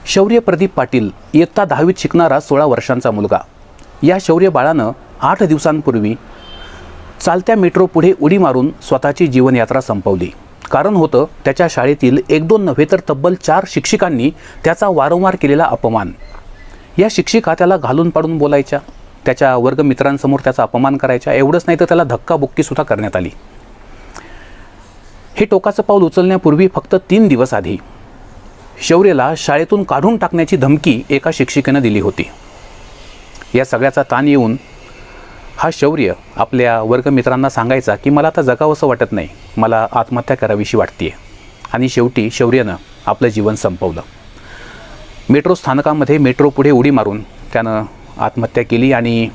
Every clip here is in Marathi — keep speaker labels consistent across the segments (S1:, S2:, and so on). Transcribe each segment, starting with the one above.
S1: शौर्य प्रदीप पाटील इयत्ता 10वीत शिकणारा 16 वर्षांचा मुलगा. या शौर्य बाळानं 8 दिवसांपूर्वी चालत्या मेट्रो पुढे उडी मारून स्वतःची जीवनयात्रा संपवली. कारण होतं त्याच्या शाळेतील 1-2 नव्हे तर तब्बल 4 शिक्षिकांनी त्याचा वारंवार केलेला अपमान. या शिक्षिका त्याला घालून पाडून बोलायच्या, त्याच्या वर्गमित्रांसमोर त्याचा अपमान करायच्या. एवढंच नाही तर त्याला धक्काबुक्कीसुद्धा करण्यात आली. हे टोकाचं पाऊल उचलण्यापूर्वी फक्त 3 दिवस आधी शौर्यला शाळेतून काढून टाकण्याची धमकी एका शिक्षिकेनं दिली होती. या सगळ्याचा ताण येऊन हा शौर्य आपल्या वर्गमित्रांना सांगायचा की मला आता जगावंसं वाटत नाही, मला आत्महत्या करावीशी वाटते. आणि शेवटी शौर्यनं आपलं जीवन संपवलं. मेट्रो स्थानकामध्ये मेट्रो पुढे उडी मारून त्यानं आत्महत्या केली. आणि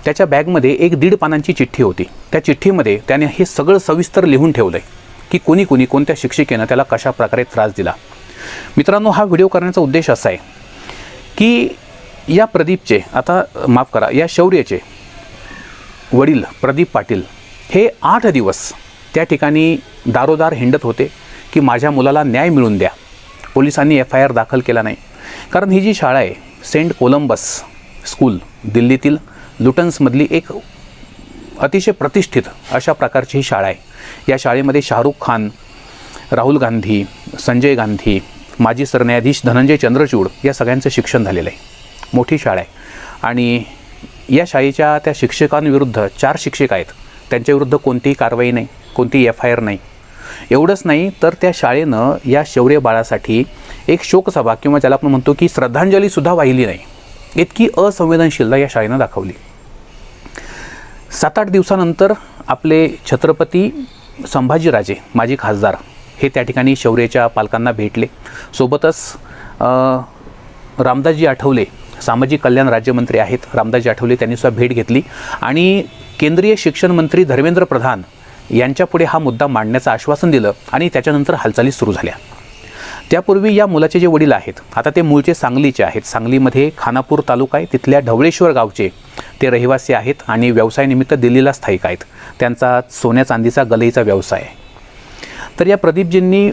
S1: त्याच्या बॅगमध्ये 1-1.5 पानांची चिठ्ठी होती. त्या चिठ्ठीमध्ये त्याने हे सगळं सविस्तर लिहून ठेवलं आहे की कोणी कोणत्या शिक्षिकेनं त्याला कशा प्रकारे त्रास दिला. मित्रांनो, हा व्हिडिओ करण्याचा उद्देश असा आहे की या प्रदीपचे या शौर्याचे वडील प्रदीप पाटील हे 8 दिवस त्या ठिकाणी दारोदार हिंडत होते की माझ्या मुलाला न्याय मिळवून द्या. पोलिसांनी FIR दाखल केला नाही. कारण ही जी शाळा आहे सेंट कोलंबस स्कूल, दिल्लीतील लुटन्समधली एक अतिशय प्रतिष्ठित अशा प्रकारची ही शाळा आहे. या शाळेमध्ये शाहरुख खान, राहुल गांधी, संजय गांधी, माजी सरन्यायाधीश धनंजय चंद्रचूड या सगळ्यांचं शिक्षण झालेलं आहे. मोठी शाळा आहे. आणि या शाळेच्या त्या शिक्षकांविरुद्ध 4 शिक्षक आहेत, त्यांच्याविरुद्ध कोणतीही कारवाई नाही, कोणतीही FIR नाही. एवढंच नाही तर त्या शाळेनं या शौर्य बाळासाठी एक शोकसभा किंवा ज्याला आपण म्हणतो की श्रद्धांजलीसुद्धा वाहिली नाही. इतकी असंवेदनशीलता या शाळेनं दाखवली. 7-8 दिवसानंतर आपले छत्रपती संभाजीराजे माजी खासदार हे त्या ठिकाणी शौर्याच्या पालकांना भेटले. सोबतच रामदासजी आठवले, सामाजिक कल्याण राज्यमंत्री आहेत रामदासजी आठवले, त्यांनीसुद्धा भेट घेतली. आणि केंद्रीय शिक्षण मंत्री धर्मेंद्र प्रधान यांच्यापुढे हा मुद्दा मांडण्याचं आश्वासन दिलं. आणि त्याच्यानंतर हालचाली सुरू झाल्या. त्यापूर्वी या मुलाचे जे वडील आहेत, आता ते मूळचे सांगलीचे आहेत. सांगलीमध्ये खानापूर तालुका आहे, तिथल्या ढवळेश्वर गावचे ते रहिवासी आहेत आणि व्यवसायानिमित्त दिल्लीला स्थायिक आहेत. त्यांचा सोन्या चांदीचा गलईचा व्यवसाय आहे. तर या प्रदीपजींनी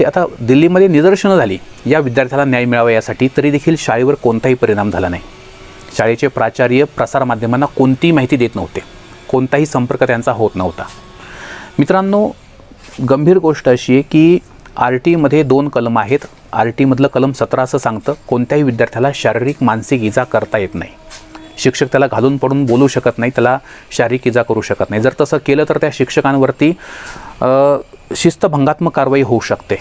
S1: आता दिल्लीमध्ये निदर्शनं झाली या विद्यार्थ्याला न्याय मिळावा यासाठी, तरी देखील शाळेवर कोणताही परिणाम झाला नाही. शाळेचे प्राचार्य प्रसारमाध्यमांना कोणतीही माहिती देत नव्हते, कोणताही संपर्क त्यांचा होत नव्हता. मित्रांनो, गंभीर गोष्ट अशी आहे की RT मध्ये 2 कलम आहेत. RT मधलं कलम 17 असं सांगतं कोणत्याही विद्यार्थ्याला शारीरिक मानसिक इजा करता येत नाही. शिक्षक त्याला घालून पडून बोलू शकत नाही, त्याला शारीरिक इजा करू शकत नाही. जर तसं केलं तर त्या शिक्षकांवरती शिस्तभंगात्मक कारवाई होऊ शकते.